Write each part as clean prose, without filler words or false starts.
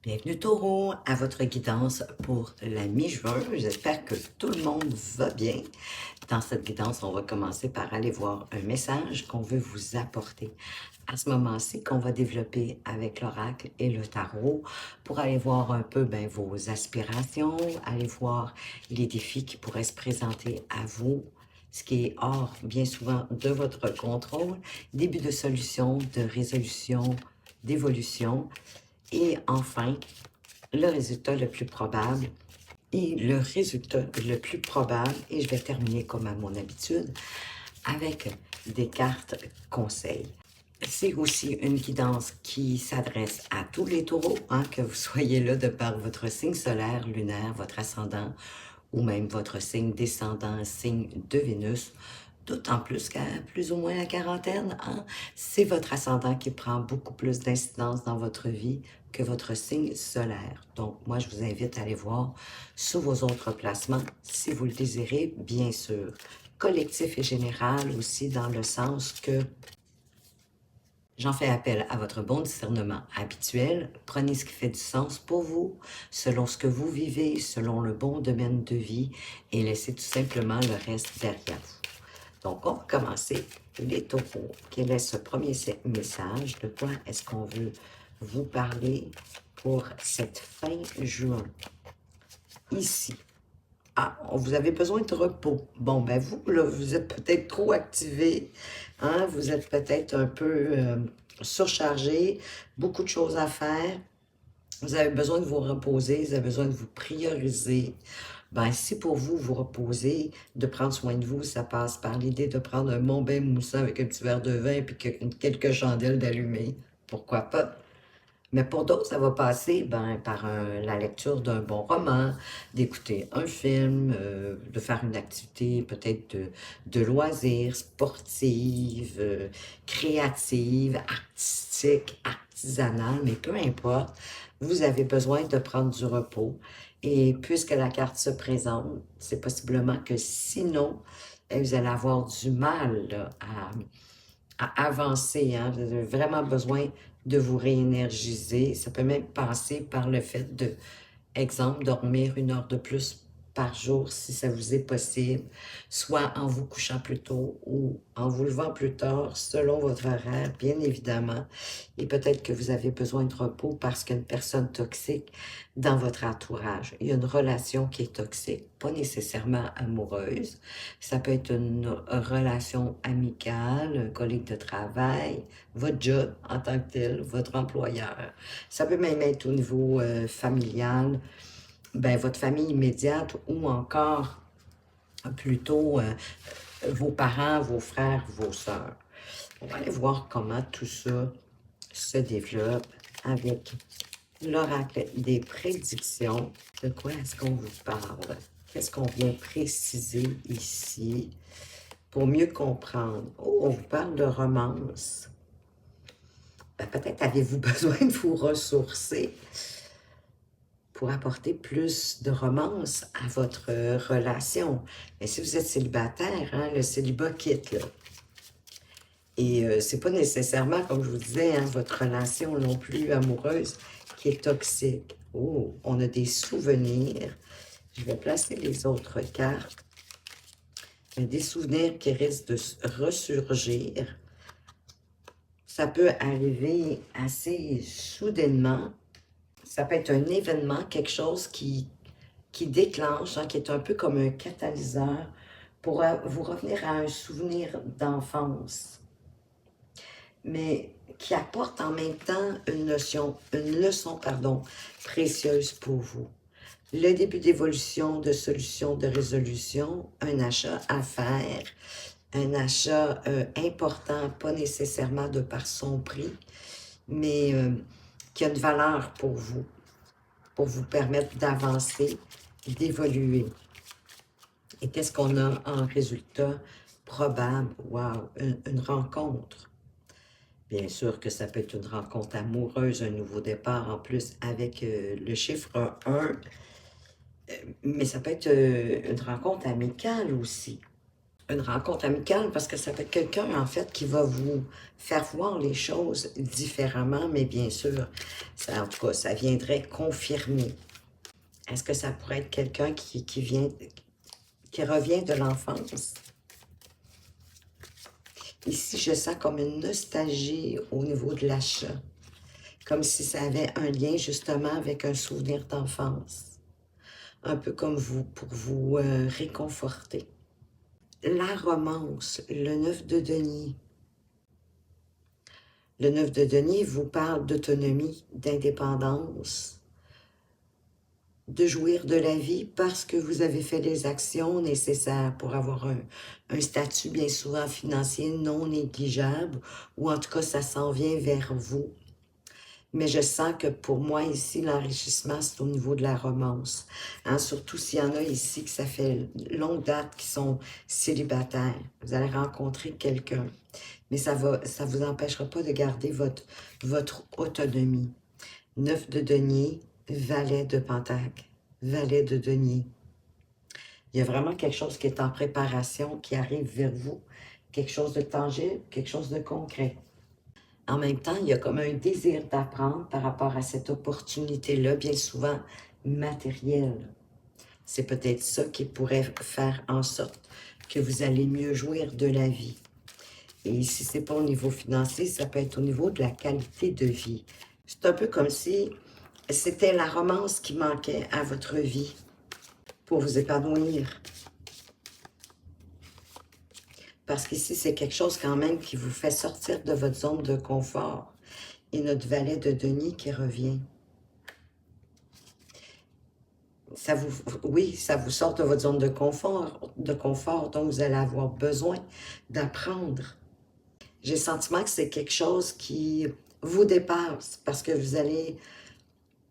Bienvenue Taureau, à votre guidance pour la mi-juin. J'espère que tout le monde va bien. Dans cette guidance, on va commencer par aller voir un message qu'on veut vous apporter à ce moment-ci, qu'on va développer avec l'oracle et le tarot pour aller voir un peu vos aspirations, aller voir les défis qui pourraient se présenter à vous, ce qui est hors bien souvent de votre contrôle, début de solution, de résolution, d'évolution. Et enfin, le résultat le plus probable. Et le résultat le plus probable, et je vais terminer comme à mon habitude, avec des cartes conseils. C'est aussi une guidance qui s'adresse à tous les taureaux, hein, que vous soyez là de par votre signe solaire, lunaire, votre ascendant, ou même votre signe descendant, signe de Vénus. D'autant plus qu'à plus ou moins la quarantaine, hein, c'est votre ascendant qui prend beaucoup plus d'incidence dans votre vie que votre signe solaire. Donc, moi, je vous invite à aller voir sous vos autres placements, si vous le désirez, bien sûr. Collectif et général aussi, dans le sens que j'en fais appel à votre bon discernement habituel. Prenez ce qui fait du sens pour vous, selon ce que vous vivez, selon le bon domaine de vie, et laissez tout simplement le reste derrière vous. Donc, on va commencer les taureaux. Quel est ce premier message? De quoi est-ce qu'on veut vous parler pour cette fin juin? Ici. Ah, vous avez besoin de repos. Bon, ben vous, là, vous êtes peut-être trop activé, hein? Vous êtes peut-être un peu surchargé, beaucoup de choses à faire. Vous avez besoin de vous reposer, vous avez besoin de vous prioriser. Ben, si pour vous, vous reposer, de prendre soin de vous, ça passe par l'idée de prendre un bon bain moussant avec un petit verre de vin et puis quelques chandelles d'allumer. Pourquoi pas? Mais pour d'autres, ça va passer par la lecture d'un bon roman, d'écouter un film, de faire une activité peut-être de loisirs, sportive, créative, artistique, artisanale, mais peu importe, vous avez besoin de prendre du repos. Et puisque la carte se présente, c'est possiblement que sinon, vous allez avoir du mal là, à avancer, hein. Vous avez vraiment besoin de vous réénergiser. Ça peut même passer par le fait de, exemple, dormir 1 heure de plus par jour si ça vous est possible, soit en vous couchant plus tôt ou en vous levant plus tard, selon votre horaire, bien évidemment. Et peut-être que vous avez besoin de repos parce qu'il y a une personne toxique dans votre entourage. Il y a une relation qui est toxique, pas nécessairement amoureuse. Ça peut être une relation amicale, un collègue de travail, votre job en tant que tel, votre employeur. Ça peut même être au niveau familial, votre famille immédiate ou encore plutôt vos parents, vos frères, vos sœurs. On va aller voir comment tout ça se développe avec l'oracle des prédictions. De quoi est-ce qu'on vous parle? Qu'est-ce qu'on vient préciser ici pour mieux comprendre? Oh, on vous parle de romance. Peut-être avez-vous besoin de vous ressourcer pour apporter plus de romance à votre relation. Mais si vous êtes célibataire, hein, le célibat quitte, là. Et c'est pas nécessairement, comme je vous disais, hein, votre relation non plus amoureuse qui est toxique. Oh, on a des souvenirs. Je vais placer les autres cartes. Des souvenirs qui risquent de ressurgir. Ça peut arriver assez soudainement. Ça peut être un événement, quelque chose qui déclenche, hein, qui est un peu comme un catalyseur pour vous revenir à un souvenir d'enfance, mais qui apporte en même temps une leçon, pardon, précieuse pour vous. Le début d'évolution, de solution, de résolution, un achat à faire, un achat important, pas nécessairement de par son prix, mais qui a une valeur pour vous permettre d'avancer, d'évoluer. Et qu'est-ce qu'on a en résultat probable? Wow, une rencontre. Bien sûr que ça peut être une rencontre amoureuse, un nouveau départ en plus avec le chiffre 1, mais ça peut être une rencontre amicale aussi. Une rencontre amicale, parce que ça peut être quelqu'un, en fait, qui va vous faire voir les choses différemment, mais bien sûr, ça, en tout cas, ça viendrait confirmer. Est-ce que ça pourrait être quelqu'un qui revient de l'enfance? Ici, je sens comme une nostalgie au niveau de l'achat, comme si ça avait un lien justement avec un souvenir d'enfance, un peu comme vous, pour vous réconforter. La romance, le 9 de denier. Le 9 de denier vous parle d'autonomie, d'indépendance, de jouir de la vie parce que vous avez fait les actions nécessaires pour avoir un statut bien souvent financier non négligeable, ou en tout cas ça s'en vient vers vous. Mais je sens que pour moi ici, l'enrichissement, c'est au niveau de la romance. Hein, surtout s'il y en a ici que ça fait longue date qui sont célibataires. Vous allez rencontrer quelqu'un. Mais ça vous empêchera pas de garder votre autonomie. 9 de denier, valet de pentacle, valet de denier. Il y a vraiment quelque chose qui est en préparation, qui arrive vers vous. Quelque chose de tangible, quelque chose de concret. En même temps, il y a comme un désir d'apprendre par rapport à cette opportunité-là, bien souvent matérielle. C'est peut-être ça qui pourrait faire en sorte que vous allez mieux jouir de la vie. Et si ce n'est pas au niveau financier, ça peut être au niveau de la qualité de vie. C'est un peu comme si c'était la romance qui manquait à votre vie pour vous épanouir. Parce qu'ici, c'est quelque chose quand même qui vous fait sortir de votre zone de confort. Et notre valet de denier qui revient. Oui, ça vous sort de votre zone de confort, donc vous allez avoir besoin d'apprendre. J'ai le sentiment que c'est quelque chose qui vous dépasse parce que vous allez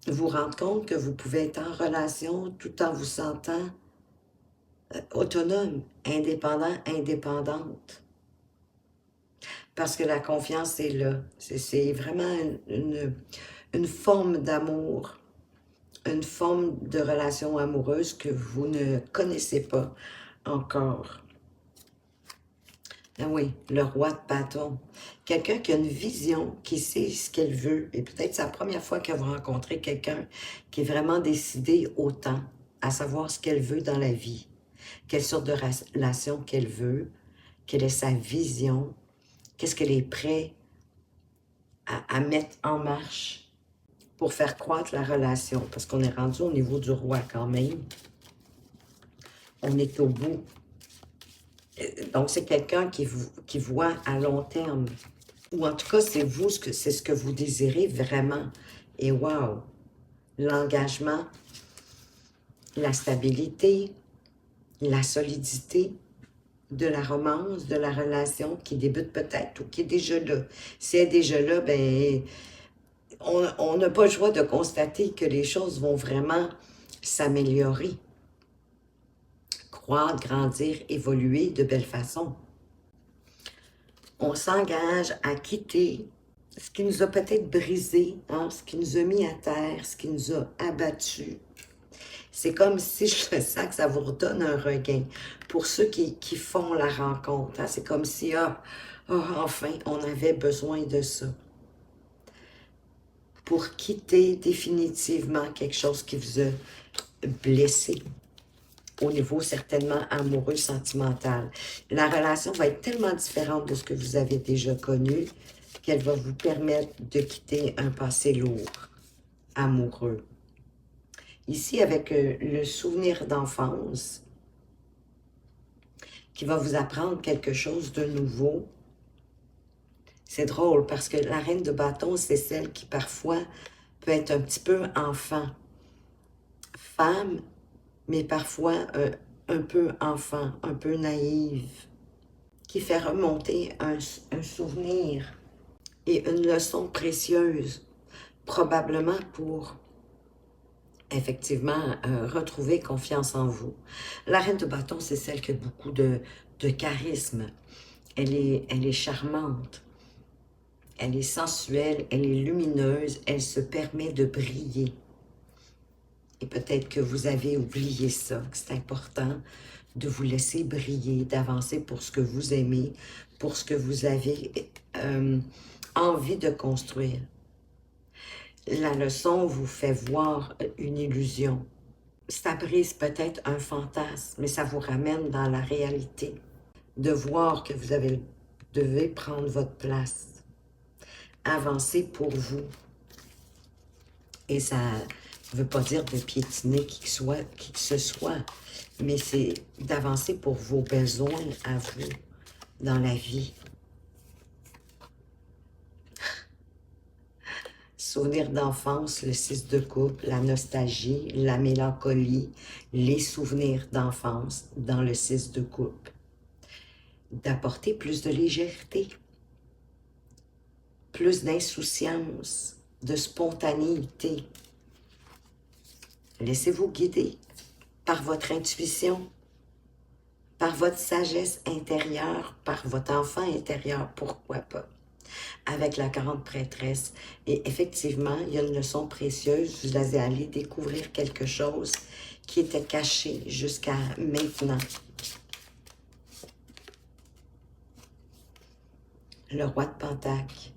vous rendre compte que vous pouvez être en relation tout en vous sentant autonome, indépendant, indépendante. Parce que la confiance est là. C'est vraiment une forme d'amour, une forme de relation amoureuse que vous ne connaissez pas encore. Ah oui, le roi de bâton. Quelqu'un qui a une vision, qui sait ce qu'elle veut. Et peut-être c'est la première fois que vous rencontrez quelqu'un qui est vraiment décidé autant à savoir ce qu'elle veut dans la vie. Quelle sorte de relation qu'elle veut, quelle est sa vision, qu'est-ce qu'elle est prête à mettre en marche pour faire croître la relation. Parce qu'on est rendu au niveau du roi quand même. On est au bout. Donc, c'est quelqu'un qui voit à long terme. Ou en tout cas, c'est vous, c'est ce que vous désirez vraiment. Et wow! L'engagement, la stabilité, la solidité de la romance, de la relation qui débute peut-être ou qui est déjà là. Si elle est déjà là, ben, on n'a pas le choix de constater que les choses vont vraiment s'améliorer, croître, grandir, évoluer de belle façon. On s'engage à quitter ce qui nous a peut-être brisé, hein, ce qui nous a mis à terre, ce qui nous a abattus. C'est comme si je sens que ça vous redonne un regain. Pour ceux qui font la rencontre, hein, c'est comme si, enfin, on avait besoin de ça. Pour quitter définitivement quelque chose qui vous a blessé, au niveau certainement amoureux, sentimental. La relation va être tellement différente de ce que vous avez déjà connu qu'elle va vous permettre de quitter un passé lourd, amoureux. Ici, avec le souvenir d'enfance, qui va vous apprendre quelque chose de nouveau. C'est drôle parce que la reine de bâton, c'est celle qui parfois peut être un petit peu enfant. Femme, mais parfois un peu enfant, un peu naïve, qui fait remonter un souvenir et une leçon précieuse, probablement pour effectivement retrouver confiance en vous. La reine de bâton, c'est celle qui a beaucoup de charisme. Elle est charmante, elle est sensuelle, elle est lumineuse, elle se permet de briller. Et peut-être que vous avez oublié ça, que c'est important de vous laisser briller, d'avancer pour ce que vous aimez, pour ce que vous avez envie de construire. La leçon vous fait voir une illusion. Ça brise peut-être un fantasme, mais ça vous ramène dans la réalité. De voir que vous devez prendre votre place, avancer pour vous. Et ça ne veut pas dire de piétiner qui que ce soit, mais c'est d'avancer pour vos besoins à vous dans la vie. Souvenirs d'enfance, le 6 de coupe, la nostalgie, la mélancolie, les souvenirs d'enfance dans le 6 de coupe. D'apporter plus de légèreté, plus d'insouciance, de spontanéité. Laissez-vous guider par votre intuition, par votre sagesse intérieure, par votre enfant intérieur, pourquoi pas, avec la grande prêtresse. Et effectivement, il y a une leçon précieuse, vous allez découvrir quelque chose qui était caché jusqu'à maintenant. Le roi de Pentacle.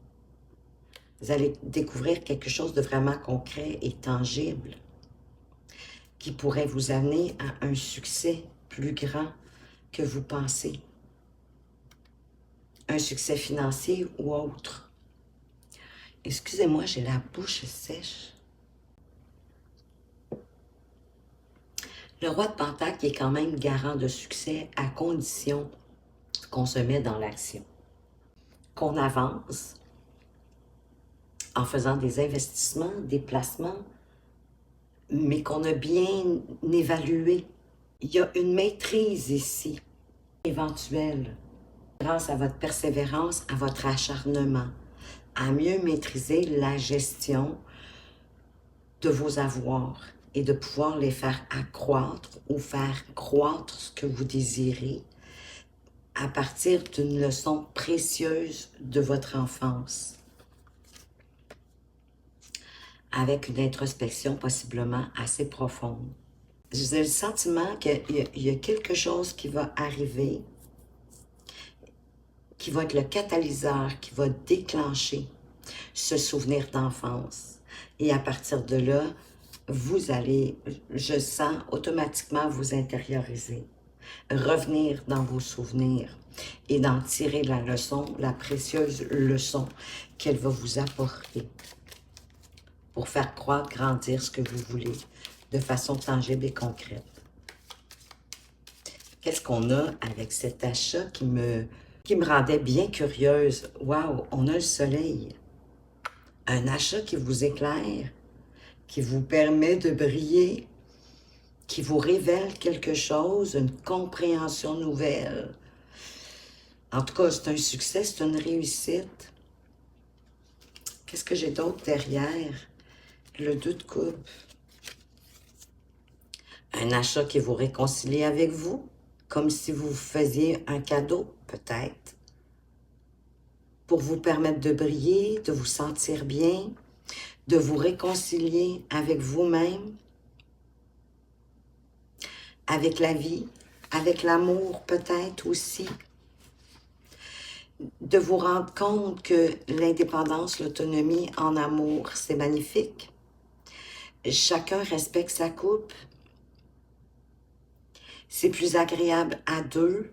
Vous allez découvrir quelque chose de vraiment concret et tangible qui pourrait vous amener à un succès plus grand que vous pensez. Un succès financier ou autre. Excusez-moi, j'ai la bouche sèche. Le roi de Pentacle est quand même garant de succès à condition qu'on se met dans l'action. Qu'on avance en faisant des investissements, des placements, mais qu'on a bien évalué. Il y a une maîtrise ici, éventuelle, grâce à votre persévérance, à votre acharnement, à mieux maîtriser la gestion de vos avoirs et de pouvoir les faire accroître ou faire croître ce que vous désirez à partir d'une leçon précieuse de votre enfance, avec une introspection possiblement assez profonde. J'ai le sentiment qu'il y a quelque chose qui va arriver, qui va être le catalyseur, qui va déclencher ce souvenir d'enfance. Et à partir de là, vous allez, je sens, automatiquement vous intérioriser, revenir dans vos souvenirs et d'en tirer la leçon, la précieuse leçon qu'elle va vous apporter pour faire croître, grandir ce que vous voulez de façon tangible et concrète. Qu'est-ce qu'on a avec cet achat qui me rendait bien curieuse? Waouh, on a le soleil. Un achat qui vous éclaire, qui vous permet de briller, qui vous révèle quelque chose, une compréhension nouvelle. En tout cas, c'est un succès, c'est une réussite. Qu'est-ce que j'ai d'autre derrière? Le 2 de coupe. Un achat qui vous réconcilie avec vous, comme si vous faisiez un cadeau, peut-être, pour vous permettre de briller, de vous sentir bien, de vous réconcilier avec vous-même, avec la vie, avec l'amour peut-être aussi, de vous rendre compte que l'indépendance, l'autonomie en amour, c'est magnifique. Chacun respecte sa coupe. C'est plus agréable à deux,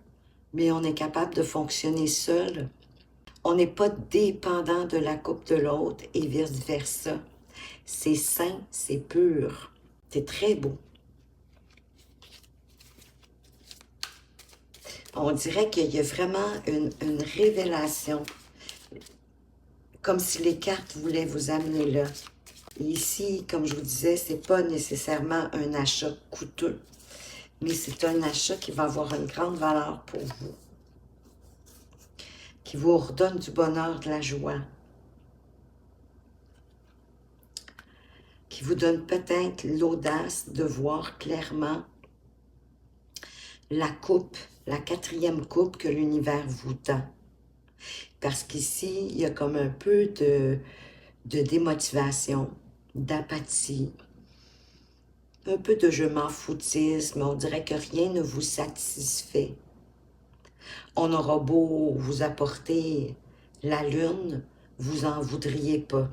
mais on est capable de fonctionner seul. On n'est pas dépendant de la coupe de l'autre et vice-versa. C'est sain, c'est pur. C'est très beau. On dirait qu'il y a vraiment une révélation, comme si les cartes voulaient vous amener là. Et ici, comme je vous disais, c'est pas nécessairement un achat coûteux, mais c'est un achat qui va avoir une grande valeur pour vous, qui vous redonne du bonheur, de la joie, qui vous donne peut-être l'audace de voir clairement la coupe, la 4e coupe que l'univers vous tend. Parce qu'ici, il y a comme un peu de démotivation, d'apathie, un peu de je m'en foutisme, on dirait que rien ne vous satisfait. On aura beau vous apporter la lune, vous en voudriez pas.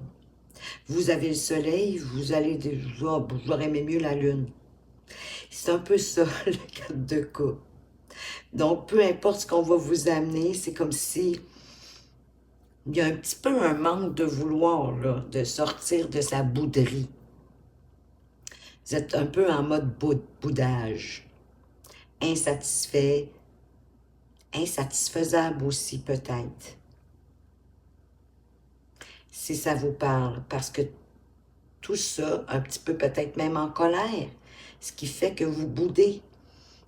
Vous avez le soleil, vous allez dire, oh, j'aurais aimé mieux la lune. C'est un peu ça, le cadre de cas. Donc, peu importe ce qu'on va vous amener, c'est comme si il y a un petit peu un manque de vouloir, là, de sortir de sa bouderie. Vous êtes un peu en mode boudage, insatisfait, insatisfaisable aussi peut-être, si ça vous parle, parce que tout ça, un petit peu peut-être même en colère, ce qui fait que vous boudez,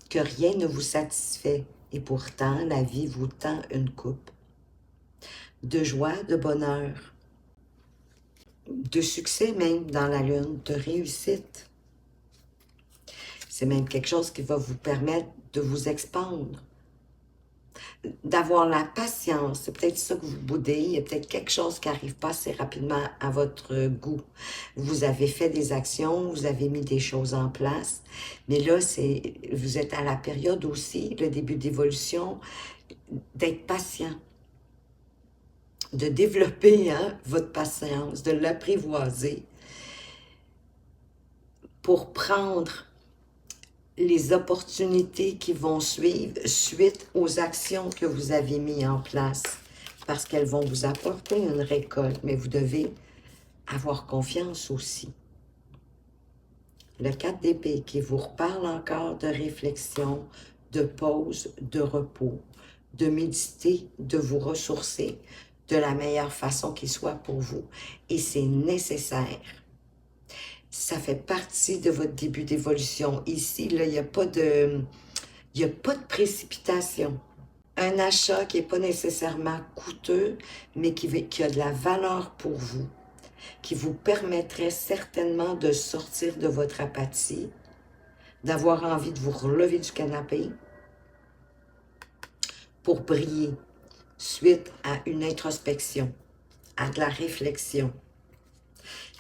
que rien ne vous satisfait, et pourtant la vie vous tend une coupe de joie, de bonheur, de succès même dans la lune, de réussite. C'est même quelque chose qui va vous permettre de vous expandre, d'avoir la patience. C'est peut-être ça que vous boudez. Il y a peut-être quelque chose qui n'arrive pas assez rapidement à votre goût. Vous avez fait des actions, vous avez mis des choses en place, mais là, vous êtes à la période aussi, le début d'évolution, d'être patient, de développer votre patience, de l'apprivoiser pour prendre les opportunités qui vont suivre suite aux actions que vous avez mises en place, parce qu'elles vont vous apporter une récolte, mais vous devez avoir confiance aussi. Le 4 d'épée qui vous reparle encore de réflexion, de pause, de repos, de méditer, de vous ressourcer de la meilleure façon qui soit pour vous. Et c'est nécessaire. Ça fait partie de votre début d'évolution. Ici, là, il n'y a pas de précipitation. Un achat qui n'est pas nécessairement coûteux, mais qui a de la valeur pour vous, qui vous permettrait certainement de sortir de votre apathie, d'avoir envie de vous relever du canapé pour briller suite à une introspection, à de la réflexion.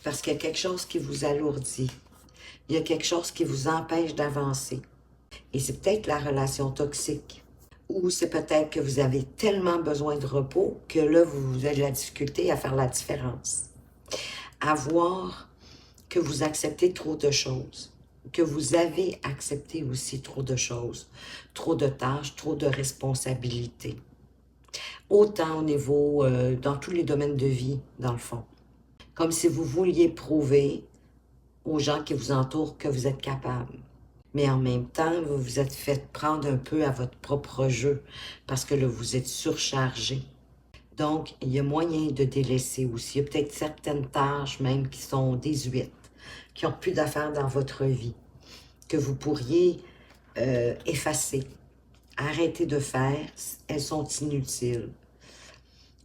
Parce qu'il y a quelque chose qui vous alourdit. Il y a quelque chose qui vous empêche d'avancer. Et c'est peut-être la relation toxique. Ou c'est peut-être que vous avez tellement besoin de repos que là, vous avez de la difficulté à faire la différence. À voir que vous acceptez trop de choses. Que vous avez accepté aussi trop de choses. Trop de tâches, trop de responsabilités. Autant au niveau, dans tous les domaines de vie, dans le fond. Comme si vous vouliez prouver aux gens qui vous entourent que vous êtes capable. Mais en même temps, vous vous êtes fait prendre un peu à votre propre jeu parce que là, vous êtes surchargé. Donc, il y a moyen de délaisser aussi. Il y a peut-être certaines tâches même qui sont désuètes, qui n'ont plus d'affaires dans votre vie, que vous pourriez effacer, arrêter de faire. Elles sont inutiles.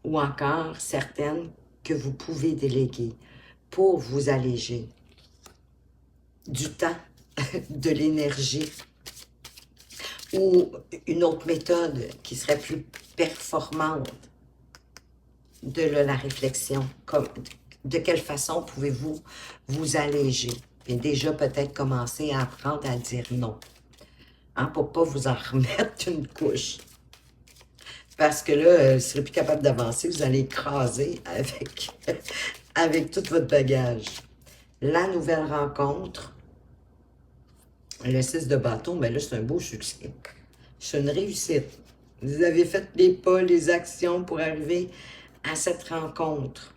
Ou encore certaines que vous pouvez déléguer pour vous alléger du temps, de l'énergie, ou une autre méthode qui serait plus performante de la réflexion. De quelle façon pouvez-vous vous alléger? Et déjà peut-être commencer à apprendre à dire non, pour ne pas vous en remettre une couche. Parce que là, vous ne serez plus capable d'avancer, vous allez écraser avec tout votre bagage. La nouvelle rencontre, le 6 de bâton, ben là, c'est un beau succès. C'est une réussite. Vous avez fait les pas, les actions pour arriver à cette rencontre.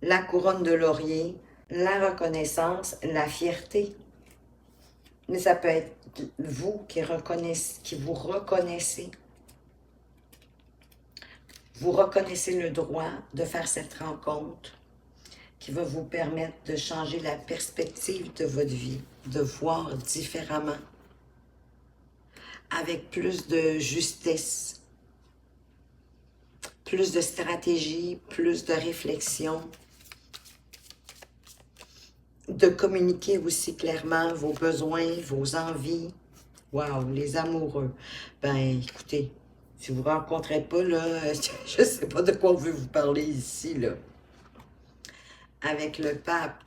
La couronne de laurier, la reconnaissance, la fierté. Mais ça peut être vous qui vous reconnaissez. Vous reconnaissez le droit de faire cette rencontre qui va vous permettre de changer la perspective de votre vie, de voir différemment, avec plus de justesse, plus de stratégie, plus de réflexion, de communiquer aussi clairement vos besoins, vos envies. Wow, les amoureux. Ben, écoutez, si vous ne rencontrez pas, là, je ne sais pas de quoi on veut vous parler ici, là. Avec le pape,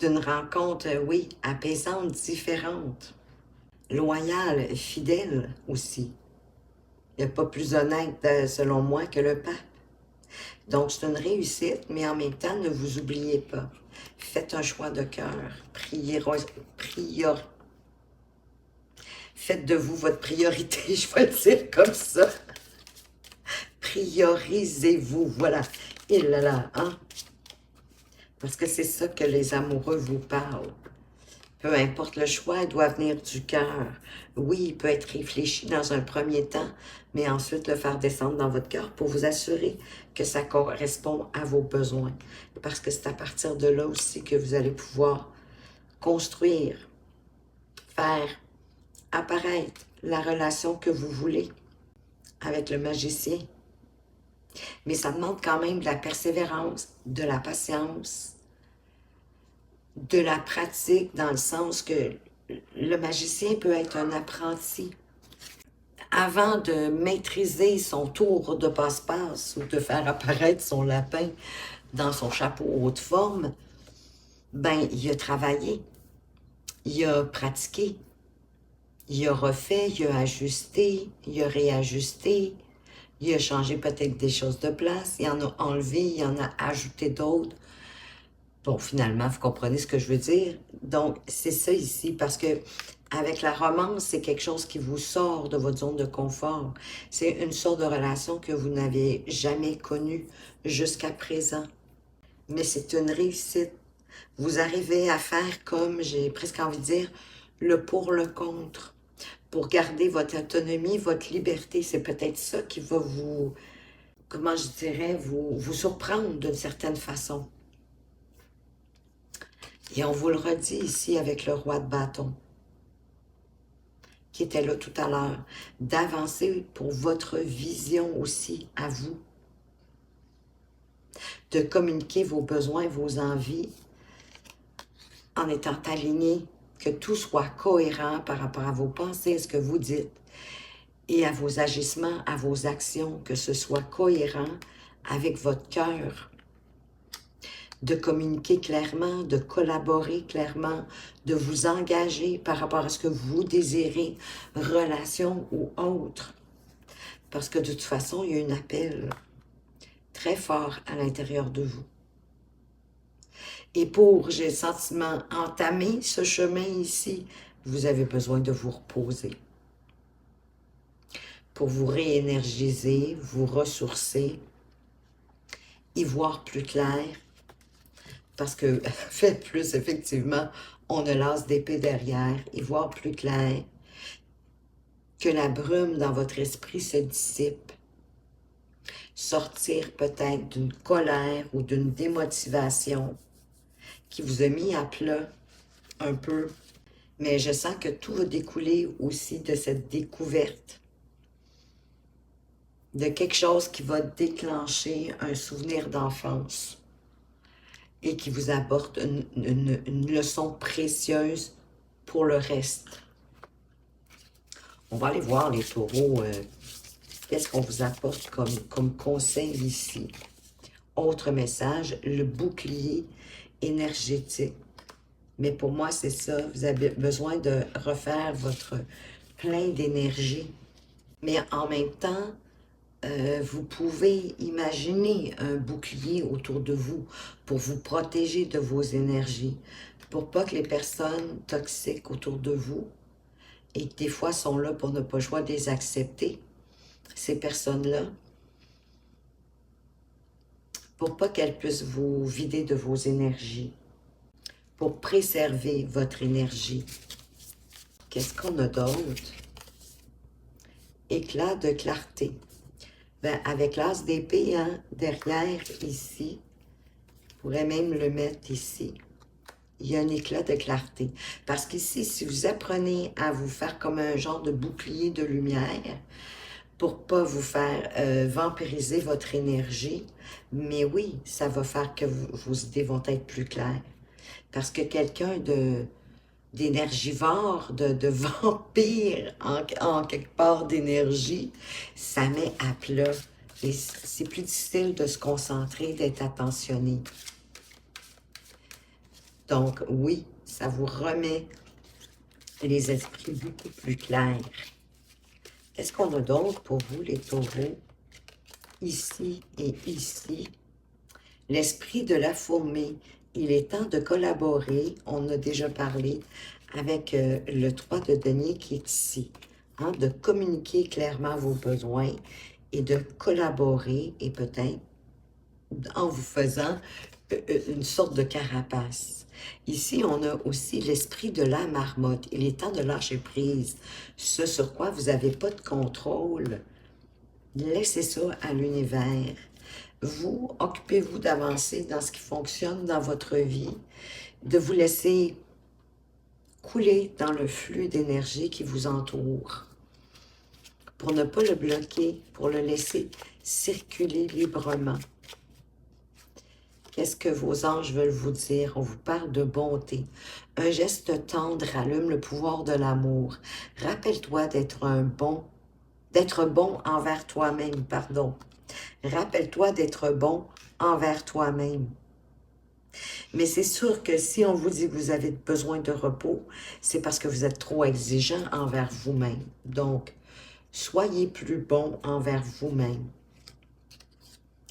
d'une rencontre, oui, apaisante, différente, loyale, fidèle aussi. Il n'y a pas plus honnête, selon moi, que le pape. Donc, c'est une réussite, mais en même temps, ne vous oubliez pas. Faites un choix de cœur. Faites de vous votre priorité, je vais le dire comme ça. Priorisez-vous, voilà. Et là là, hein? Parce que c'est ça que les amoureux vous parlent. Peu importe le choix, il doit venir du cœur. Oui, il peut être réfléchi dans un premier temps, mais ensuite le faire descendre dans votre cœur pour vous assurer que ça correspond à vos besoins. Parce que c'est à partir de là aussi que vous allez pouvoir construire, faire apparaître la relation que vous voulez avec le magicien. Mais ça demande quand même de la persévérance, de la patience, de la pratique, dans le sens que le magicien peut être un apprenti. Avant de maîtriser son tour de passe-passe ou de faire apparaître son lapin dans son chapeau haute forme, ben, il a travaillé, il a pratiqué, il a refait, il a ajusté, il a réajusté, il a changé peut-être des choses de place, il en a enlevé, il en a ajouté d'autres. Bon, finalement, vous comprenez ce que je veux dire? Donc, c'est ça ici, parce que avec la romance, c'est quelque chose qui vous sort de votre zone de confort. C'est une sorte de relation que vous n'avez jamais connue jusqu'à présent. Mais c'est une réussite. Vous arrivez à faire comme, j'ai presque envie de dire, le pour le contre. Pour garder votre autonomie, votre liberté, c'est peut-être ça qui va vous, comment je dirais, vous surprendre d'une certaine façon. Et on vous le redit ici avec le roi de bâton, qui était là tout à l'heure, d'avancer pour votre vision aussi à vous, de communiquer vos besoins, vos envies, en étant aligné, que tout soit cohérent par rapport à vos pensées, à ce que vous dites, et à vos agissements, à vos actions, que ce soit cohérent avec votre cœur, de communiquer clairement, de collaborer clairement, de vous engager par rapport à ce que vous désirez, relation ou autre. Parce que de toute façon, il y a un appel très fort à l'intérieur de vous. Et pour, j'ai le sentiment, entamer ce chemin ici, vous avez besoin de vous reposer. Pour vous réénergiser, vous ressourcer, y voir plus clair. Parce que, faites plus, effectivement, on a l'as d'épée derrière, y voir plus clair, que la brume dans votre esprit se dissipe, sortir peut-être d'une colère ou d'une démotivation qui vous a mis à plat un peu, mais je sens que tout va découler aussi de cette découverte, de quelque chose qui va déclencher un souvenir d'enfance et qui vous apporte une leçon précieuse pour le reste. On va aller voir les taureaux, qu'est-ce qu'on vous apporte comme conseil ici. Autre message, le bouclier énergétique. Mais pour moi, c'est ça, vous avez besoin de refaire votre plein d'énergie. Mais en même temps, vous pouvez imaginer un bouclier autour de vous pour vous protéger de vos énergies, pour pas que les personnes toxiques autour de vous, et qui des fois sont là pour ne pas choix de les accepter, ces personnes-là, pour pas qu'elles puissent vous vider de vos énergies, pour préserver votre énergie. Qu'est-ce qu'on a d'autre? Éclat de clarté. Ben, avec l'as d'épée, hein, derrière, ici, je pourrais même le mettre ici. Il y a un éclat de clarté. Parce qu'ici, si vous apprenez à vous faire comme un genre de bouclier de lumière, pour pas vous faire vampiriser votre énergie, mais oui, ça va faire que vos idées vont être plus claires. Parce que quelqu'un d'énergivore, de vampire en quelque part d'énergie, ça met à plat. Et c'est plus difficile de se concentrer, d'être attentionné. Donc, oui, ça vous remet les esprits beaucoup plus clairs. Qu'est-ce qu'on a donc pour vous, les taureaux? Ici et ici. L'esprit de la fourmi. Il est temps de collaborer. On a déjà parlé avec le 3 de denier qui est ici. Hein, de communiquer clairement vos besoins et de collaborer et peut-être en vous faisant une sorte de carapace. Ici, on a aussi l'esprit de la marmotte. Il est temps de lâcher prise. Ce sur quoi vous n'avez pas de contrôle, laissez ça à l'univers. Vous, occupez-vous d'avancer dans ce qui fonctionne dans votre vie, de vous laisser couler dans le flux d'énergie qui vous entoure, pour ne pas le bloquer, pour le laisser circuler librement. Qu'est-ce que vos anges veulent vous dire? On vous parle de bonté. Un geste tendre allume le pouvoir de l'amour. Rappelle-toi d'être bon envers toi-même, pardon. Rappelle-toi d'être bon envers toi-même. Mais c'est sûr que si on vous dit que vous avez besoin de repos, c'est parce que vous êtes trop exigeant envers vous-même. Donc, soyez plus bon envers vous-même.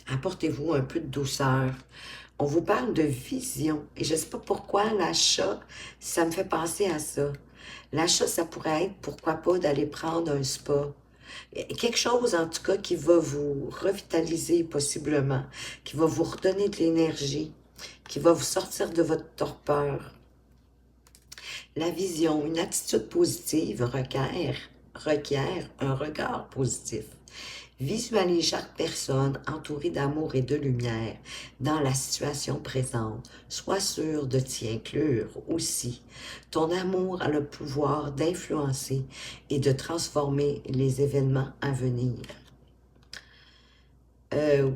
Apportez-vous un peu de douceur. On vous parle de vision. Et je ne sais pas pourquoi l'achat, ça me fait penser à ça. L'achat, ça pourrait être, pourquoi pas, d'aller prendre un spa. Quelque chose, en tout cas, qui va vous revitaliser possiblement, qui va vous redonner de l'énergie, qui va vous sortir de votre torpeur. La vision, une attitude positive requiert un regard positif. Visualise chaque personne entourée d'amour et de lumière dans la situation présente. Sois sûr de t'y inclure aussi. Ton amour a le pouvoir d'influencer et de transformer les événements à venir.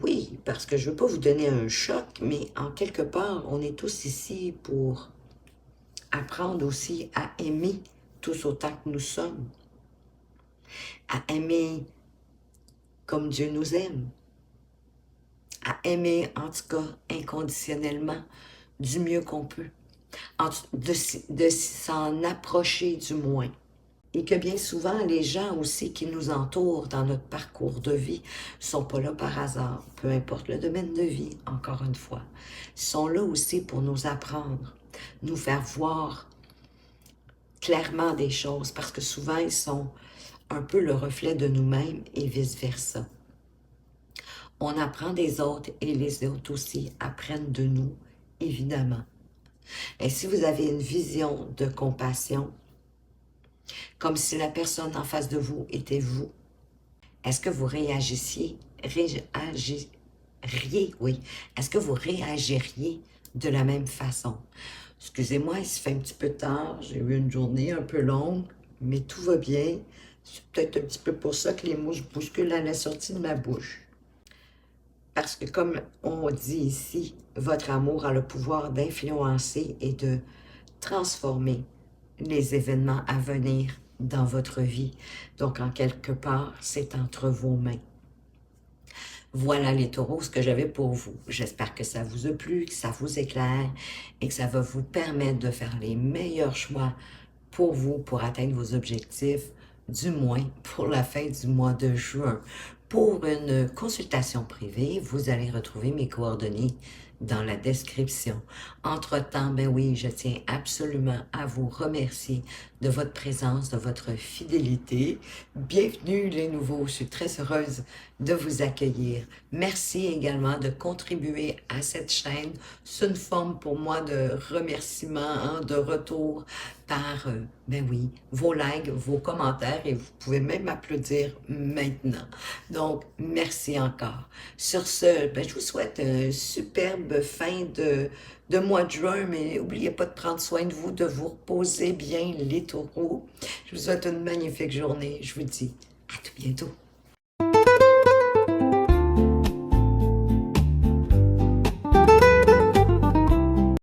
Oui, parce que je ne veux pas vous donner un choc, mais en quelque part, on est tous ici pour apprendre aussi à aimer tous autant que nous sommes. À aimer comme Dieu nous aime, à aimer en tout cas inconditionnellement du mieux qu'on peut, de s'en approcher du moins. Et que bien souvent, les gens aussi qui nous entourent dans notre parcours de vie ne sont pas là par hasard, peu importe le domaine de vie, encore une fois. Ils sont là aussi pour nous apprendre, nous faire voir clairement des choses, parce que souvent, ils sont un peu le reflet de nous-mêmes et vice-versa. On apprend des autres et les autres aussi apprennent de nous, évidemment. Et si vous avez une vision de compassion, comme si la personne en face de vous était vous, est-ce que vous réagiriez, oui, est-ce que vous réagiriez de la même façon? Excusez-moi, il se fait un petit peu tard, j'ai eu une journée un peu longue, mais tout va bien. C'est peut-être un petit peu pour ça que les mots bousculent à la sortie de ma bouche. Parce que comme on dit ici, votre amour a le pouvoir d'influencer et de transformer les événements à venir dans votre vie. Donc, en quelque part, c'est entre vos mains. Voilà les taureaux, ce que j'avais pour vous. J'espère que ça vous a plu, que ça vous éclaire et que ça va vous permettre de faire les meilleurs choix pour vous, pour atteindre vos objectifs, du moins pour la fin du mois de juin. Pour une consultation privée, vous allez retrouver mes coordonnées dans la description. Entre-temps, ben oui, je tiens absolument à vous remercier de votre présence, de votre fidélité. Bienvenue les nouveaux, je suis très heureuse de vous accueillir. Merci également de contribuer à cette chaîne. C'est une forme pour moi de remerciement, hein, de retour par, ben oui, vos likes, vos commentaires et vous pouvez même m'applaudir maintenant. Donc, merci encore. Sur ce, ben, je vous souhaite une superbe fin de mois de juin, mais n'oubliez pas de prendre soin de vous, de vous reposer bien les taureaux. Je vous souhaite une magnifique journée. Je vous dis à tout bientôt.